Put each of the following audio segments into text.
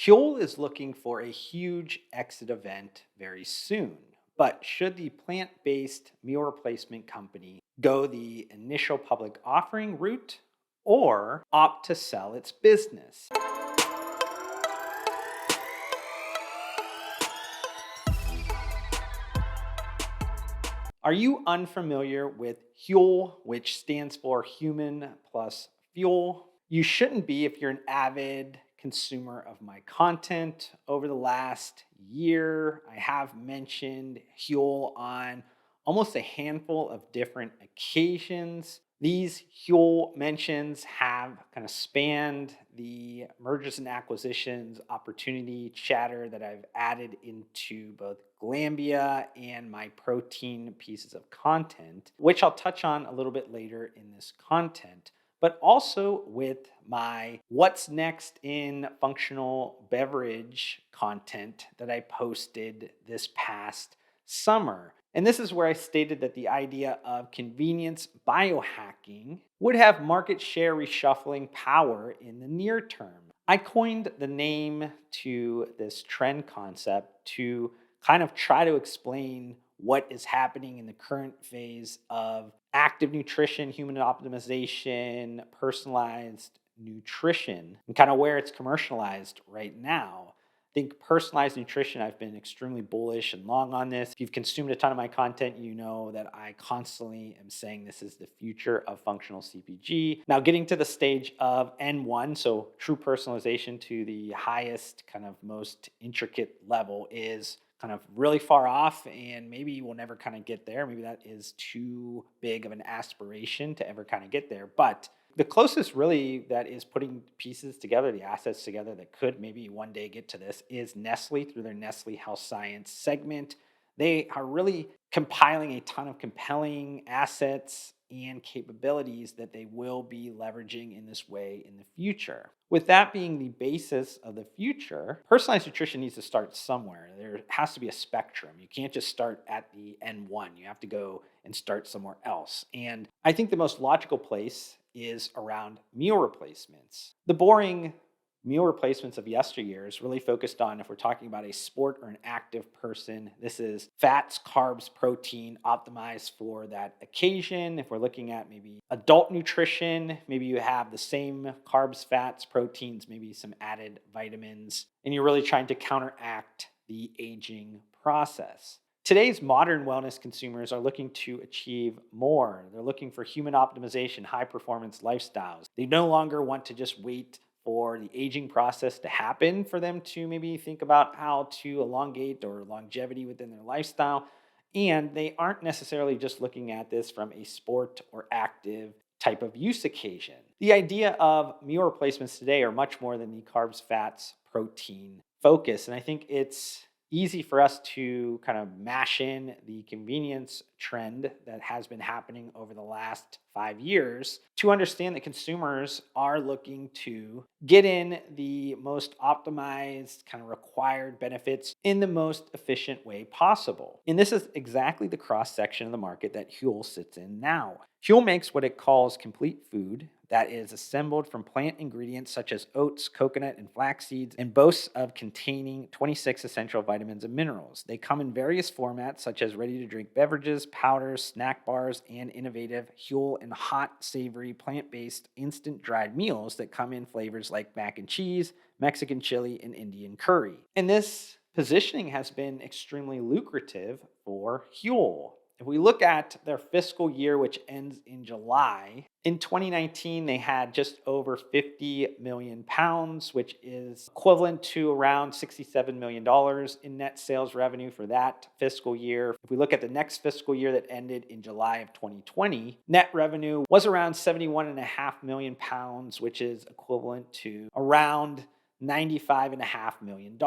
Huel is looking for a huge exit event very soon. But should the plant based meal replacement company go the initial public offering route or opt to sell its business? Are you unfamiliar with Huel, which stands for human plus fuel? You shouldn't be if you're an avid consumer of my content. Over the last year, I have mentioned Huel on almost a handful of different occasions. These Huel mentions have kind of spanned the mergers and acquisitions opportunity chatter that I've added into both Glanbia and MyProtein pieces of content, which I'll touch on a little bit later in this content, but also with my What's Next in Functional Beverage content that I posted this past summer. And this is where I stated that the idea of convenience biohacking would have market share reshuffling power in the near term. I coined the name to this trend concept to kind of try to explain what is happening in the current phase of active nutrition, human optimization, personalized nutrition, and kind of where it's commercialized right now. I think personalized nutrition, I've been extremely bullish and long on this. If you've consumed a ton of my content, you know that I constantly am saying this is the future of functional CPG. Now, getting to the stage of N1, so true personalization to the highest, kind of most intricate level, is kind of really far off, and maybe we'll never kind of get there. Maybe that is too big of an aspiration to ever kind of get there. But the closest really that is putting pieces together, the assets together that could maybe one day get to this, is Nestle through their Nestle Health Science segment. They are really compiling a ton of compelling assets and capabilities that they will be leveraging in this way in the future. With that being the basis of the future, personalized nutrition needs to start somewhere. There has to be a spectrum. You can't just start at the N1. You have to go and start somewhere else. And I think the most logical place is around meal replacements. The boring meal replacements of yesteryear is really focused on, if we're talking about a sport or an active person, this is fats, carbs, protein optimized for that occasion. If we're looking at maybe adult nutrition, maybe you have the same carbs, fats, proteins, maybe some added vitamins, and you're really trying to counteract the aging process. Today's modern wellness consumers are looking to achieve more. They're looking for human optimization, high performance lifestyles. They no longer want to just wait for the aging process to happen for them to maybe think about how to elongate or longevity within their lifestyle. And they aren't necessarily just looking at this from a sport or active type of use occasion. The idea of meal replacements today are much more than the carbs, fats, protein focus. And I think it's easy for us to kind of mash in the convenience trend that has been happening over the last 5 years to understand that consumers are looking to get in the most optimized, kind of required benefits in the most efficient way possible. And this is exactly the cross section of the market that Huel sits in now. Huel makes what it calls complete food that is assembled from plant ingredients such as oats, coconut, and flax seeds, and boasts of containing 26 essential vitamins and minerals. They come in various formats such as ready-to-drink beverages, powders, snack bars, and innovative Huel and hot, savory, plant-based, instant dried meals that come in flavors like mac and cheese, Mexican chili, and Indian curry. And this positioning has been extremely lucrative for Huel. If we look at their fiscal year, which ends in July, in 2019, they had just over 50 million pounds, which is equivalent to around $67 million in net sales revenue for that fiscal year. If we look at the next fiscal year that ended in July of 2020, net revenue was around 71.5 million pounds, which is equivalent to around $95.5 million.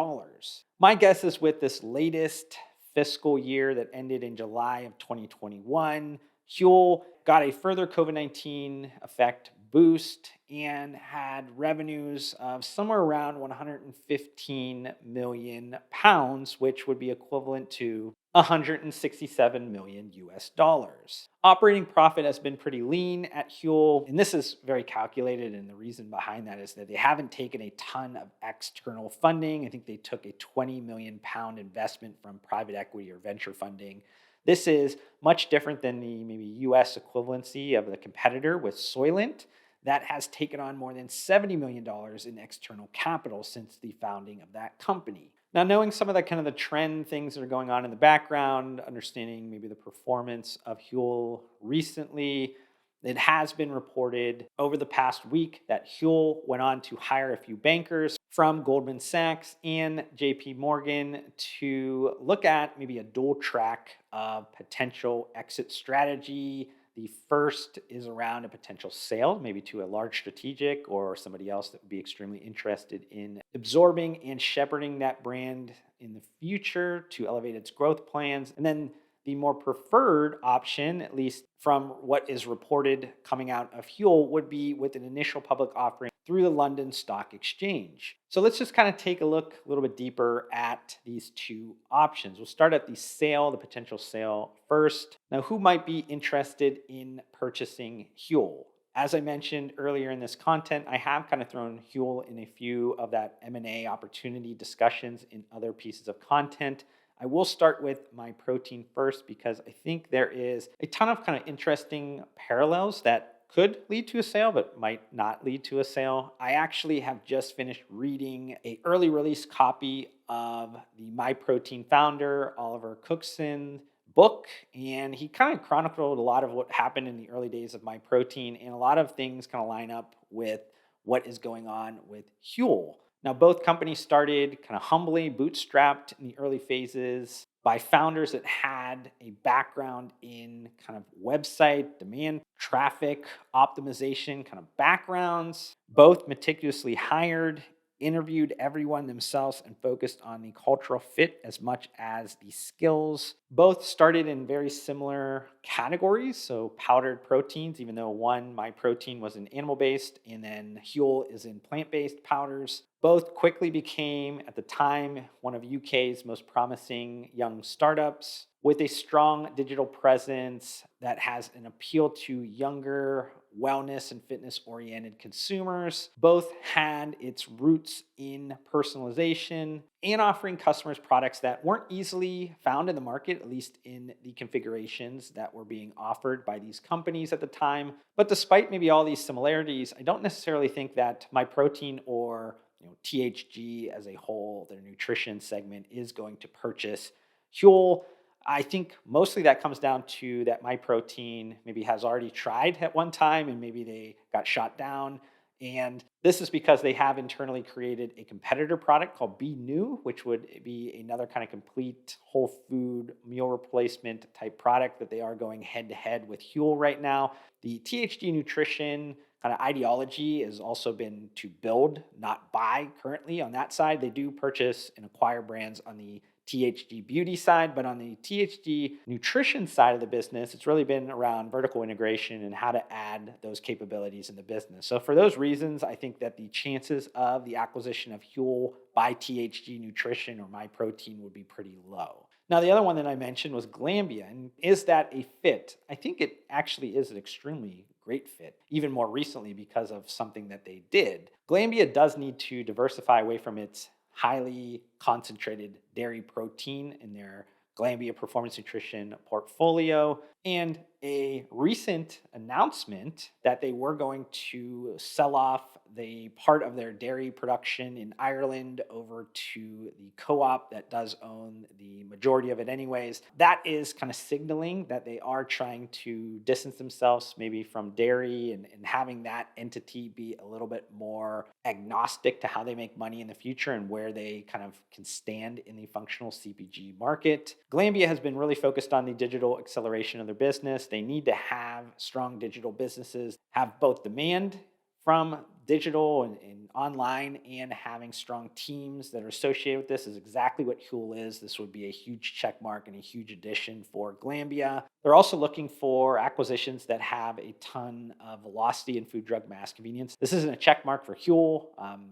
My guess is with this latest fiscal year that ended in July of 2021, Huel got a further COVID-19 effect boost and had revenues of somewhere around 115 million pounds, which would be equivalent to $167 million US dollars. Operating profit has been pretty lean at Huel, and this is very calculated. And the reason behind that is that they haven't taken a ton of external funding. I think they took a £20 million investment from private equity or venture funding. This is much different than the maybe US equivalency of the competitor with Soylent that has taken on more than $70 million in external capital since the founding of that company. Now, knowing some of the kind of the trend things that are going on in the background, understanding maybe the performance of Huel recently, it has been reported over the past week that Huel went on to hire a few bankers from Goldman Sachs and JP Morgan to look at maybe a dual track of potential exit strategy. The first is around a potential sale, maybe to a large strategic or somebody else that would be extremely interested in absorbing and shepherding that brand in the future to elevate its growth plans. And then the more preferred option, at least from what is reported coming out of Huel, would be with an initial public offering through the London Stock Exchange. So let's just kind of take a look a little bit deeper at these two options. We'll start at the sale, the potential sale first. Now, who might be interested in purchasing Huel? As I mentioned earlier in this content, I have kind of thrown Huel in a few of that M&A opportunity discussions in other pieces of content. I will start with MyProtein first because I think there is a ton of kind of interesting parallels that could lead to a sale, but might not lead to a sale. I actually have just finished reading an early release copy of the MyProtein founder, Oliver Cookson, book, and he kind of chronicled a lot of what happened in the early days of MyProtein, and a lot of things kind of line up with what is going on with Huel. Now, both companies started kind of humbly, bootstrapped in the early phases by founders that had a background in kind of website, demand, traffic, optimization kind of backgrounds, both meticulously hired, interviewed everyone themselves, and focused on the cultural fit as much as the skills. Both started in very similar categories, so powdered proteins, even though one, MyProtein, was in animal-based, and then Huel is in plant-based powders. Both quickly became, at the time, one of UK's most promising young startups with a strong digital presence that has an appeal to younger, wellness and fitness-oriented consumers. Both had its roots in personalization and offering customers products that weren't easily found in the market, at least in the configurations that were being offered by these companies at the time. But despite maybe all these similarities, I don't necessarily think that MyProtein or THG as a whole, their nutrition segment, is going to purchase Huel. I think mostly that comes down to that MyProtein maybe has already tried at one time and maybe they got shot down. And this is because they have internally created a competitor product called Be New, which would be another kind of complete whole food meal replacement type product that they are going head to head with Huel right now. The THG nutrition kind of ideology has also been to build, not buy currently on that side. They do purchase and acquire brands on the THG beauty side, but on the THG nutrition side of the business, it's really been around vertical integration and how to add those capabilities in the business. So for those reasons, I think that the chances of the acquisition of Huel by THG Nutrition or MyProtein would be pretty low. Now, the other one that I mentioned was Glanbia, and is that a fit? I think it actually is an extremely great fit, even more recently because of something that they did. Glanbia does need to diversify away from its highly concentrated dairy protein in their Glanbia Performance Nutrition portfolio, and a recent announcement that they were going to sell off the part of their dairy production in Ireland over to the co-op that does own the majority of it anyways. That is kind of signaling that they are trying to distance themselves maybe from dairy and having that entity be a little bit more agnostic to how they make money in the future and where they kind of can stand in the functional CPG market. Glanbia has been really focused on the digital acceleration of their business. They need to have strong digital businesses, have both demand from digital and online and having strong teams that are associated with this is exactly what Huel is. This would be a huge check mark and a huge addition for Glanbia. They're also looking for acquisitions that have a ton of velocity in food, drug, mass convenience. This isn't a check mark for Huel,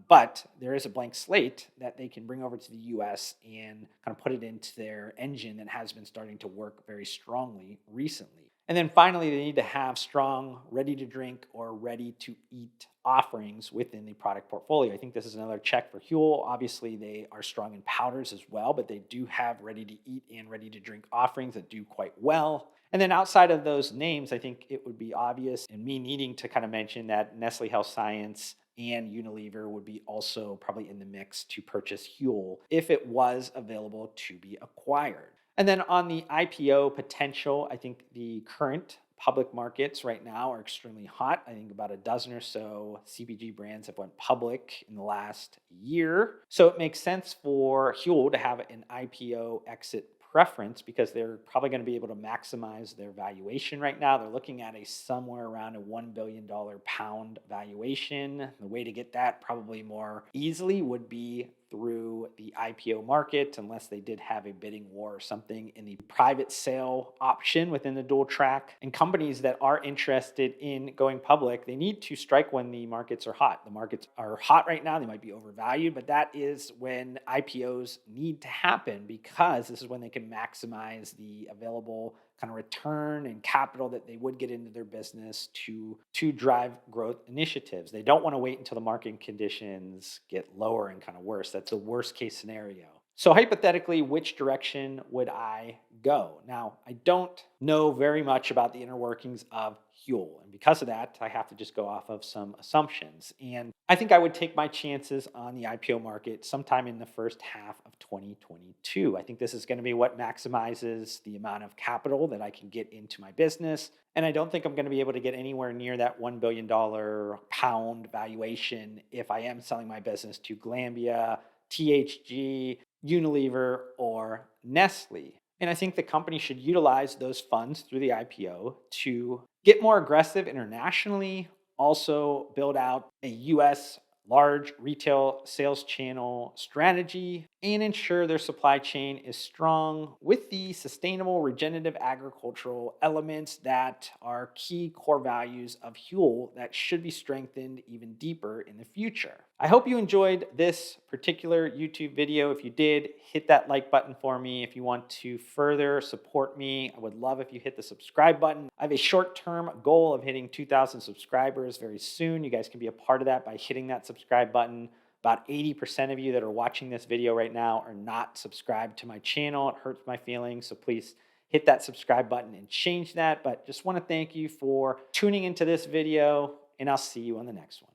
but there is a blank slate that they can bring over to the US and kind of put it into their engine that has been starting to work very strongly recently. And then finally, they need to have strong, ready to drink or ready to eat offerings within the product portfolio. I think this is another check for Huel. Obviously, they are strong in powders as well, but they do have ready to eat and ready to drink offerings that do quite well. And then outside of those names, I think it would be obvious, and me needing to kind of mention that Nestle Health Science and Unilever would be also probably in the mix to purchase Huel if it was available to be acquired. And then on the IPO potential, I think the current public markets right now are extremely hot. I think about a dozen or so CPG brands have went public in the last year. So it makes sense for Huel to have an IPO exit preference because they're probably going to be able to maximize their valuation right now. They're looking at a somewhere around a $1 billion pound valuation. The way to get that probably more easily would be through the IPO market, unless they did have a bidding war or something in the private sale option within the dual track. And companies that are interested in going public, they need to strike when the markets are hot. The markets are hot right now. They might be overvalued, but that is when IPOs need to happen because this is when they can maximize the available kind of return and capital that they would get into their business to drive growth initiatives. They don't want to wait until the market conditions get lower and kind of worse. That's the worst case scenario. So hypothetically, which direction would I go? Now, I don't know very much about the inner workings of Huel. And because of that, I have to just go off of some assumptions. And I think I would take my chances on the IPO market sometime in the first half of 2022. I think this is going to be what maximizes the amount of capital that I can get into my business. And I don't think I'm going to be able to get anywhere near that $1 billion pound valuation if I am selling my business to Glanbia, THG, Unilever, or Nestle. And I think the company should utilize those funds through the IPO to get more aggressive internationally, also build out a US large retail sales channel strategy, and ensure their supply chain is strong with the sustainable regenerative agricultural elements that are key core values of Huel that should be strengthened even deeper in the future. I hope you enjoyed this particular YouTube video. If you did, hit that like button for me. If you want to further support me, I would love if you hit the subscribe button. I have a short-term goal of hitting 2,000 subscribers very soon. You guys can be a part of that by hitting that subscribe button. About 80% of you that are watching this video right now are not subscribed to my channel. It hurts my feelings, so please hit that subscribe button and change that. But just want to thank you for tuning into this video, and I'll see you on the next one.